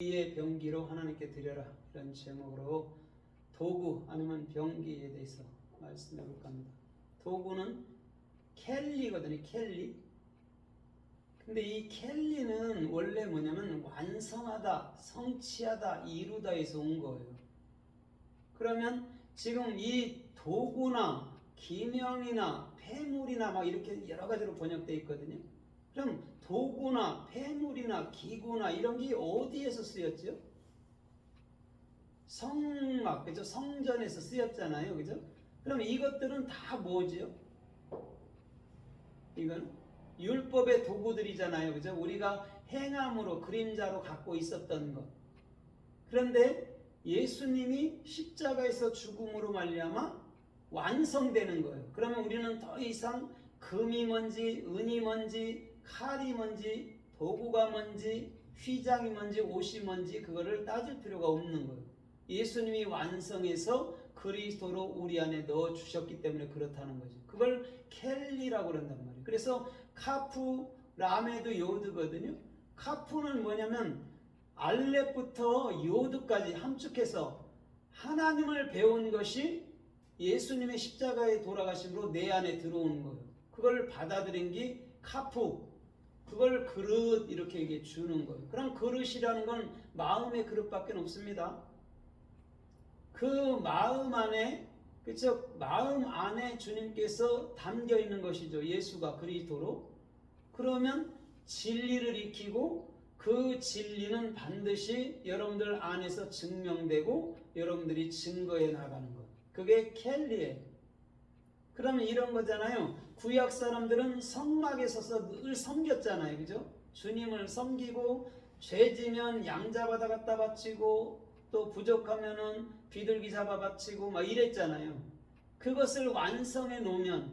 우리의 병기로 하나님께 드려라, 이런 제목으로 도구 아니면 병기에 대해서 말씀해 볼까 합니다. 도구는 켈리거든요. 켈리. 근데 이 켈리는 원래 뭐냐면 완성하다, 성취하다, 이루다에서 온 거예요. 그러면 지금 이 도구나 기명이나 폐물이나 막 이렇게 여러 가지로 번역되어 있거든요. 그럼 도구나 폐물이나 기구나 이런 게 어디에서 쓰였죠? 성막, 그죠? 성전에서 쓰였잖아요, 그죠? 그럼 이것들은 다 뭐죠? 이건 율법의 도구들이잖아요, 그죠? 우리가 행함으로, 그림자로 갖고 있었던 것. 그런데 예수님이 십자가에서 죽음으로 말미암아 완성되는 거예요. 그러면 우리는 더 이상 금이 뭔지, 은이 뭔지, 칼이 뭔지, 도구가 뭔지, 휘장이 뭔지, 옷이 뭔지 그거를 따질 필요가 없는 거예요. 예수님이 완성해서 그리스도로 우리 안에 넣어 주셨기 때문에 그렇다는 거죠. 그걸 켈리라고 그런단 말이에요. 그래서 카푸, 라메도 요드거든요. 카푸는 뭐냐면 알렙부터 요드까지 함축해서 하나님을 배운 것이 예수님의 십자가에 돌아가심으로 내 안에 들어오는 거예요. 그걸 받아들인 게 카푸, 그걸 그릇 이렇게 주는 거예요. 그럼 그릇이라는 건 마음의 그릇밖에 없습니다. 그 마음 안에, 그렇죠? 마음 안에 주님께서 담겨 있는 것이죠. 예수가 그리스도로. 그러면 진리를 익히고 그 진리는 반드시 여러분들 안에서 증명되고 여러분들이 증거해 나가는 것. 그게 켈리예요. 그러면 이런 거잖아요. 구약 사람들은 성막에 서서 늘 섬겼잖아요. 그죠? 주님을 섬기고 죄지면 양 잡아다 갖다 바치고 또 부족하면은 비둘기 잡아 바치고 막 이랬잖아요. 그것을 완성해 놓으면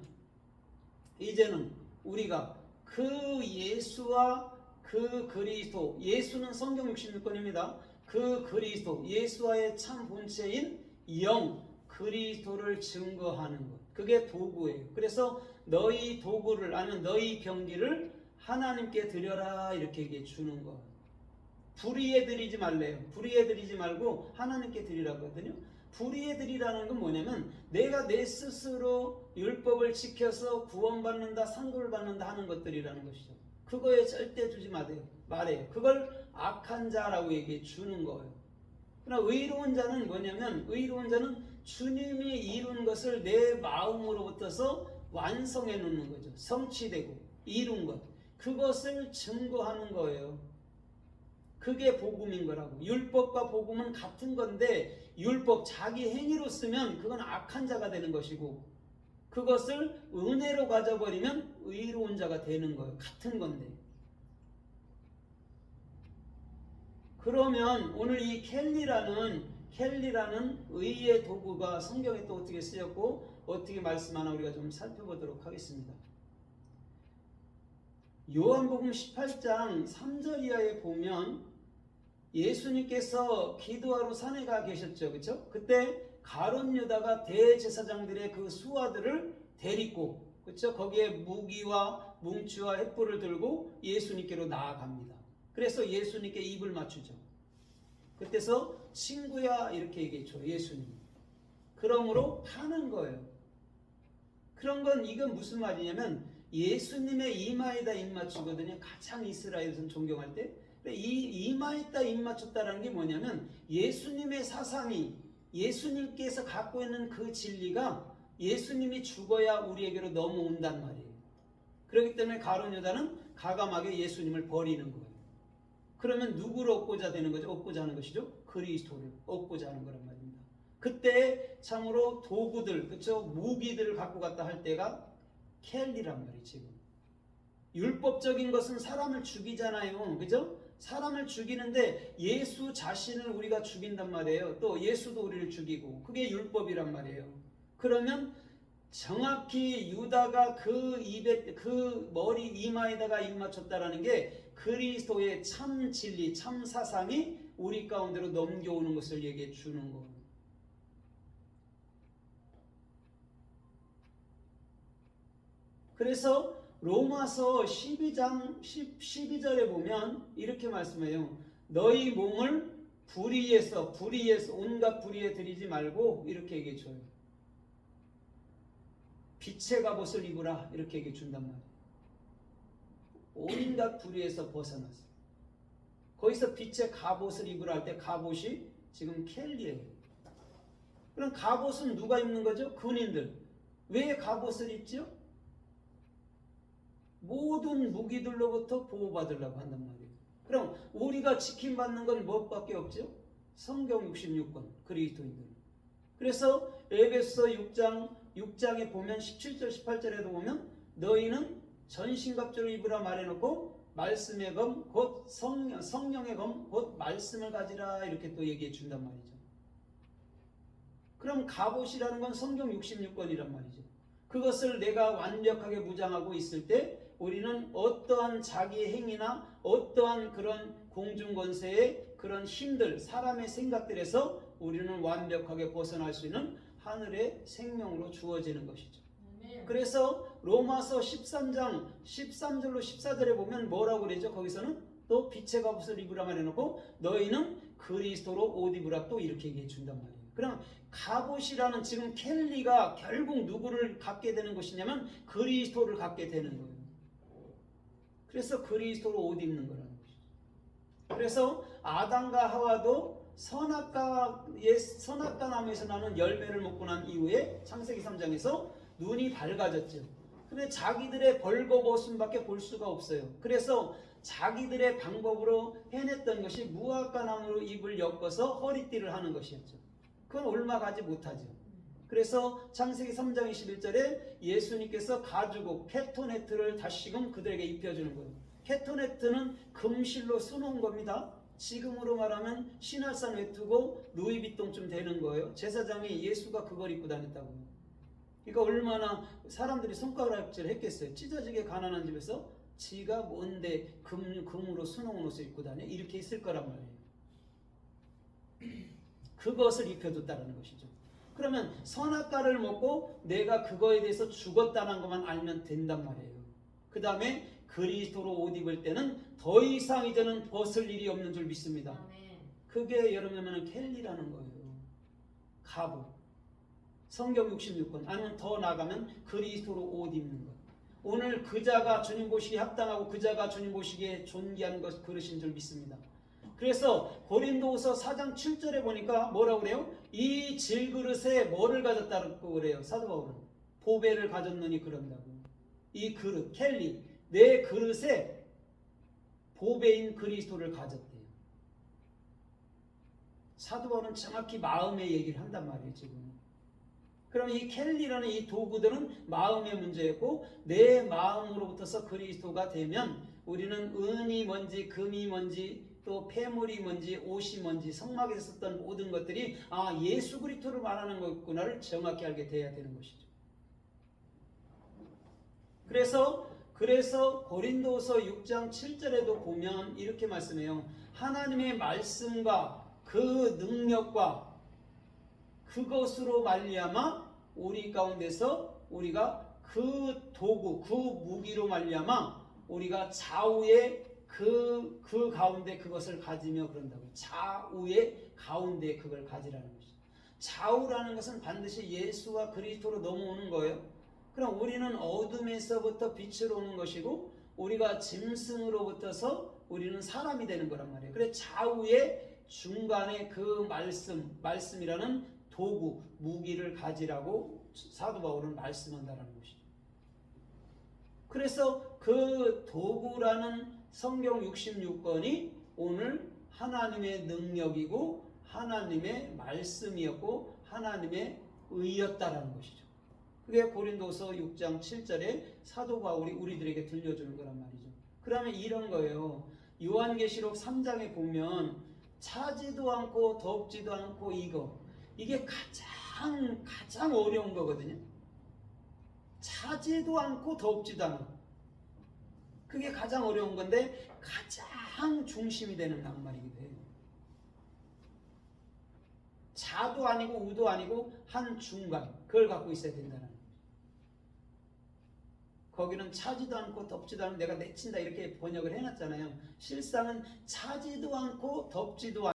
이제는 우리가 그 예수와 그 그리스도, 예수는 성경 66권입니다. 그 그리스도, 예수와의 참 본체인 영, 그리스도를 증거하는 것. 그게 도구예요. 그래서 너희 도구를, 아니면 너희 병기를 하나님께 드려라, 이렇게 얘기해 주는 거예요. 불의에 드리지 말래요. 불의에 드리지 말고 하나님께 드리라거든요. 불의에 드리라는 건 뭐냐면 내가 내 스스로 율법을 지켜서 구원받는다, 상급을 받는다 하는 것들이라는 것이죠. 그거에 절대 두지 말아요. 그걸 악한 자라고 얘기해 주는 거예요. 그러나 의로운 자는 뭐냐면 의로운 자는 주님이 이룬 것을 내 마음으로부터서 완성해 놓는 거죠. 성취되고 이룬 것. 그것을 증거하는 거예요. 그게 복음인 거라고. 율법과 복음은 같은 건데 율법 자기 행위로 쓰면 그건 악한 자가 되는 것이고 그것을 은혜로 가져버리면 의로운 자가 되는 거예요. 같은 건데. 그러면 오늘 이 켈리라는 의의 도구가 성경에 또 어떻게 쓰였고 어떻게 말씀하나 우리가 좀 살펴보도록 하겠습니다. 요한복음 18장 3절 이하에 보면 예수님께서 기도하러 산에 가 계셨죠. 그렇죠? 그때 가룟 유다가 대제사장들의 그 수하들을 데리고 그렇죠? 거기에 무기와 뭉치와 횃불을 들고 예수님께로 나아갑니다. 그래서 예수님께 입을 맞추죠. 그때서 친구야 이렇게 얘기했죠. 예수님. 그러므로 파는 거예요. 그런 건 이건 무슨 말이냐면 예수님의 이마에다 입 맞추거든요. 가장 이스라엘에서는 존경할 때. 이 이마에다 입 맞췄다는 게 뭐냐면 예수님의 사상이 예수님께서 갖고 있는 그 진리가 예수님이 죽어야 우리에게로 넘어온단 말이에요. 그렇기 때문에 가룟 유다는 가감하게 예수님을 버리는 거예요. 그러면 누구를 얻고자 되는 거죠? 얻고자 하는 것이죠? 그리스도를 얻고자 하는 거란 말입니다. 그때 참으로 도구들, 그렇죠? 무기들을 갖고 갔다 할 때가 켈리란 말이에요. 지금 율법적인 것은 사람을 죽이잖아요. 그죠? 사람을 죽이는데 예수 자신을 우리가 죽인단 말이에요. 또 예수도 우리를 죽이고 그게 율법이란 말이에요. 그러면 정확히 유다가 그 입에 그 머리 이마에다가 입 맞췄다라는 게 그리스도의 참 진리, 참 사상이 우리 가운데로 넘겨오는 것을 얘기해 주는 거예요. 그래서 로마서 12장 12절에 보면 이렇게 말씀해요. 너희 몸을 불의에서 온갖 불의에 들이지 말고 이렇게 얘기해 줘요. 빛의 갑옷을 입으라 이렇게 얘기해 준단 말이에요. 온갖 불의에서 벗어나서 거기서 빛의 갑옷을 입으라 할 때 갑옷이 지금 켈리예요. 그럼 갑옷은 누가 입는 거죠? 군인들. 왜 갑옷을 입죠? 모든 무기들로부터 보호받으려고 한단 말이에요. 그럼 우리가 지킴받는 건 무엇밖에 없죠? 성경 66권 그리스도인들. 그래서 에베소 6장에 보면 17절 18절에도 보면 너희는 전신갑주를 입으라 말해놓고 말씀의 검 곧 성령의 검 곧 말씀을 가지라 이렇게 또 얘기해 준단 말이죠. 그럼 갑옷이라는 건 성경 66권이란 말이죠. 그것을 내가 완벽하게 무장하고 있을 때 우리는 어떠한 자기의 행위나 어떠한 그런 공중권세의 그런 힘들, 사람의 생각들에서 우리는 완벽하게 벗어날 수 있는 하늘의 생명으로 주어지는 것이죠. 그래서 로마서 13장 13절로 14절에 보면 뭐라고 그러죠? 거기서는 또 빛의 갑옷을 입으라 말해놓고 너희는 그리스도로 옷 입으라 또 이렇게 얘기해 준단 말이에요. 그럼 갑옷이라는 지금 켈리가 결국 누구를 갖게 되는 것이냐면 그리스도를 갖게 되는 거예요. 그래서 그리스도로 옷 입는 거라는 것이죠. 그래서 아담과 하와도 선악과 나무에서 나는 열매를 먹고 난 이후에 창세기 3장에서 눈이 밝아졌죠. 근데 자기들의 벌거벗음밖에 볼 수가 없어요. 그래서 자기들의 방법으로 해냈던 것이 무화과 나무로 입을 엮어서 허리띠를 하는 것이었죠. 그건 올라가지 못하죠. 그래서 창세기 3장 21절에 예수님께서 가죽옷 케토네트를 다시금 그들에게 입혀주는 거예요. 케토네트는 금실로 수놓은 겁니다. 지금으로 말하면 신할산 외투고 루이비통쯤 되는 거예요. 제사장이 예수가 그걸 입고 다녔다고요. 그러니까 얼마나 사람들이 손가락질 했겠어요. 찢어지게 가난한 집에서 지가 뭔데 금으로 수놓은 옷을 입고 다녀? 이렇게 있을 거란 말이에요. 그것을 입혀줬다는 것이죠. 그러면 선악과를 먹고 내가 그거에 대해서 죽었다는 것만 알면 된단 말이에요. 그 다음에 그리스도로 옷 입을 때는 더 이상 이제는 벗을 일이 없는 줄 믿습니다. 그게 여러분은 켈리라는 거예요. 갑옷. 성경 66권 아니면 더 나아가면 그리스도로 옷 입는 것. 오늘 그자가 주님 보시기에 합당하고 그자가 주님 보시기에 존귀한 것 그러신 줄 믿습니다. 그래서 고린도후서 4장 7절에 보니까 뭐라고 그래요? 이 질그릇에 뭐를 가졌다고 그래요? 사도 바울은 보배를 가졌느니 그런다고. 이 그릇 켈리 내 그릇에 보배인 그리스도를 가졌대요. 사도 바울은 정확히 마음의 얘기를 한단 말이에요. 지금 그럼 이 켈리라는 이 도구들은 마음의 문제였고 내 마음으로부터서 그리스도가 되면 우리는 은이 뭔지 금이 뭔지 또 폐물이 뭔지 옷이 뭔지 성막에 썼던 모든 것들이 예수 그리스도를 말하는 거구나를 정확히 알게 돼야 되는 것이죠. 그래서 고린도서 6장 7절에도 보면 이렇게 말씀해요. 하나님의 말씀과 그 능력과 그것으로 말미암아 우리 가운데서 우리가 그 도구, 그 무기로 말미암아 우리가 좌우의 그 가운데 그것을 가지며 그런다고요. 좌우의 가운데 그걸 가지라는 것이죠. 좌우라는 것은 반드시 예수와 그리스도로 넘어오는 거예요. 그럼 우리는 어둠에서부터 빛으로 오는 것이고 우리가 짐승으로부터서 우리는 사람이 되는 거란 말이에요. 그래서 좌우의 중간에 그 말씀이라는 도구, 무기를 가지라고 사도 바울은 말씀한다는 것이죠. 그래서 그 도구라는 성경 66권이 오늘 하나님의 능력이고 하나님의 말씀이었고 하나님의 의였다라는 것이죠. 그게 고린도서 6장 7절에 사도 바울이 우리들에게 들려주는 거란 말이죠. 그러면 이런 거예요. 요한계시록 3장에 보면 차지도 않고 덥지도 않고 이게 가장 어려운 거거든요. 차지도 않고 덥지도 않고 그게 가장 어려운 건데 가장 중심이 되는 낱말이기도 해요. 자도 아니고 우도 아니고 한 중간 그걸 갖고 있어야 된다는 거예요. 거기는 차지도 않고 덥지도 않고 내가 내친다 이렇게 번역을 해놨잖아요. 실상은 차지도 않고 덥지도